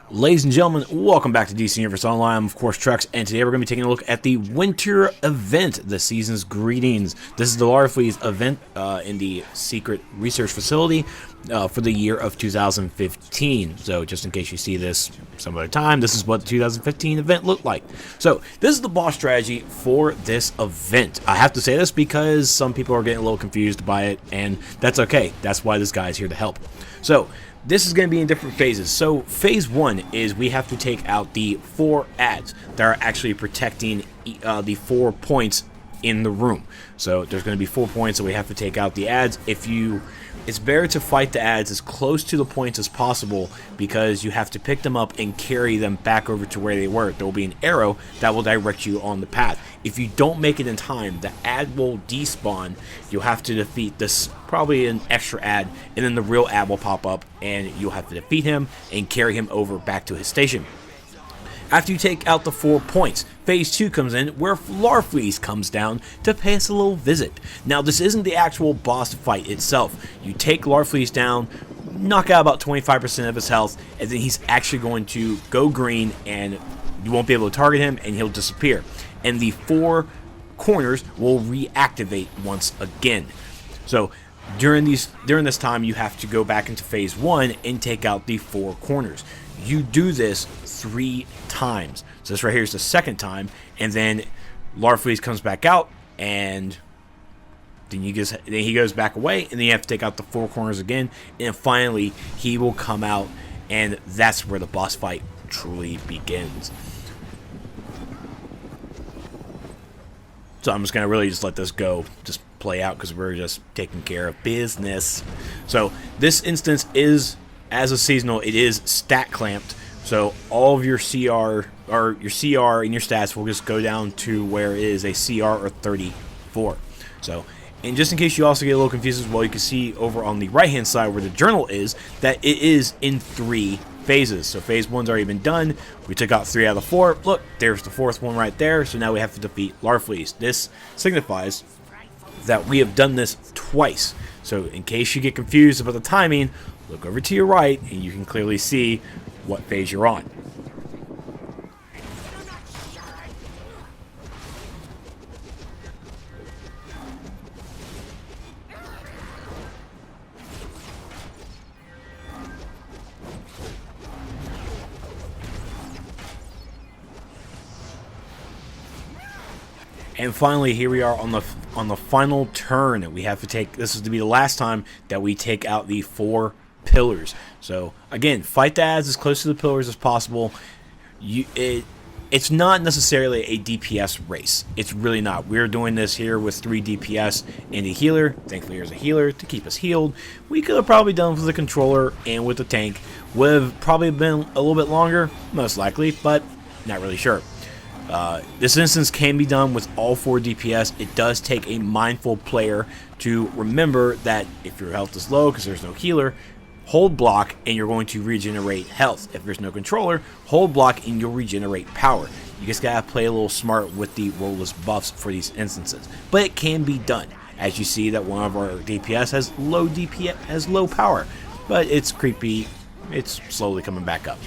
Ladies and gentlemen, welcome back to DC Universe Online. I'm, of course, Trex, and today we're going to be taking a look at the winter event, the season's Greedings. This is the Larfleeze event in the secret research facility for the year of 2015. So, just in case you see this some other time, this is what the 2015 event looked like. So, this is the boss strategy for this event. I have to say this because some people are getting a little confused by it, and that's okay. That's why this guy is here to help. So, this is going to be in different phases. So phase 1 is we have to take out the 4 ads that are actually protecting the 4 points in the room. So there's going to be 4 points, so we have to take out the ads. It's better to fight the ads as close to the points as possible because you have to pick them up and carry them back over to where they were. There will be an arrow that will direct you on the path. If you don't make it in time, the ad will despawn. You'll have to defeat this, probably an extra ad, and then the real ad will pop up and you'll have to defeat him and carry him over back to his station. After you take out the 4 points, phase 2 comes in where Larfleeze comes down to pay us a little visit. Now, this isn't the actual boss fight itself. You take Larfleeze down, knock out about 25% of his health, and then he's actually going to go green and you won't be able to target him and he'll disappear. And the 4 corners will reactivate once again. So during this time, you have to go back into phase 1 and take out the 4 corners. You do this 3 times. So this right here is the second time, and then Larfleeze comes back out, and then he goes back away, and then you have to take out the 4 corners again, and finally he will come out, and that's where the boss fight truly begins. So I'm just gonna really just let this go, just play out, because we're just taking care of business. So this instance is, as a seasonal, it is stat clamped. So all of your CR or your CR and your stats will just go down to where it is a CR or 34. So, and just in case you also get a little confused as well, you can see over on the right hand side where the journal is that it is in 3 phases. So phase 1's already been done. We took out 3 out of the 4. Look, there's the 4th one right there. So now we have to defeat Larfleeze. This signifies that we have done this twice. So in case you get confused about the timing, look over to your right and you can clearly see what phase you're on. And finally, here we are on the final turn that we have to take. This is to be the last time that we take out the 4 pillars. So again, fight the ads as close to the pillars as possible. It's not necessarily a DPS race. It's really not. We're doing this here with 3 DPS and a healer. Thankfully, there's a healer to keep us healed. We could have probably done with the controller and with the tank. Would have probably been a little bit longer, most likely, but not really sure. This instance can be done with all 4 DPS. It does take a mindful player to remember that if your health is low because there's no healer, hold block and you're going to regenerate health. If there's no controller, hold block and you'll regenerate power. You just gotta play a little smart with the rollless buffs for these instances. But it can be done. As you see that one of our DPS has low power. But it's creepy. It's slowly coming back up.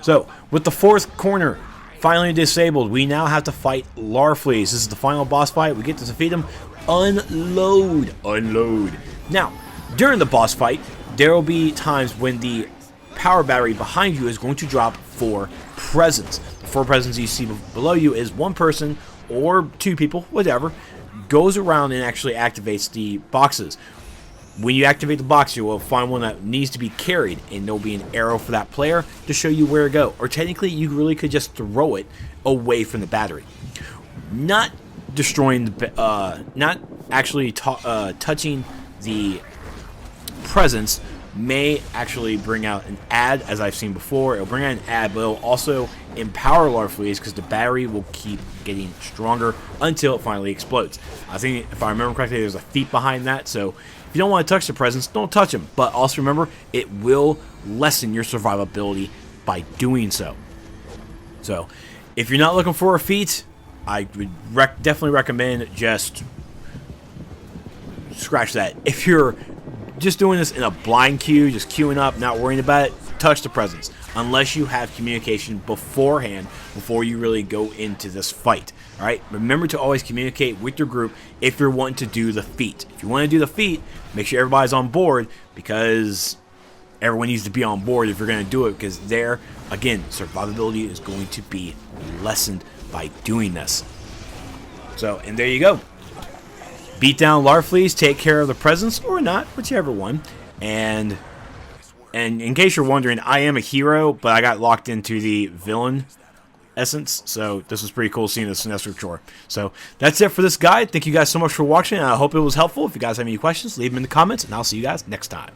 So, with the 4th corner finally disabled, we now have to fight Larfleeze. This is the final boss fight. We get to defeat him. Unload. Now, during the boss fight, there will be times when the power battery behind you is going to drop 4 presents. The 4 presents you see below you is 1 person or 2 people, whatever, goes around and actually activates the boxes. When you activate the box, you will find one that needs to be carried, and there will be an arrow for that player to show you where to go. Or technically, you really could just throw it away from the battery. Not destroying the, not actually touching the presence may actually bring out an ad, as I've seen before. It'll bring out an ad, but it'll also empower Larfleeze because the battery will keep getting stronger until it finally explodes. I think, if I remember correctly, there's a feat behind that, so if you don't want to touch the presents, don't touch them. But also remember, it will lessen your survivability by doing so. So, if you're not looking for a feat, I would definitely recommend just scratch that. If you're just doing this in a blind queue, just queuing up, not worrying about it, touch the presents unless you have communication beforehand, before you really go into this fight. All right, remember to always communicate with your group if you're wanting to do the feat. If you want to do the feat, make sure everybody's on board, because everyone needs to be on board if you're going to do it, because there, again, survivability is going to be lessened by doing this. So, and there you go. Beat down Larfleeze, take care of the presents, or not, whichever one. And in case you're wondering, I am a hero, but I got locked into the villain essence, so this was pretty cool seeing the Sinestro Chore. So that's it for this guide. Thank you guys so much for watching, and I hope it was helpful. If you guys have any questions, leave them in the comments, and I'll see you guys next time.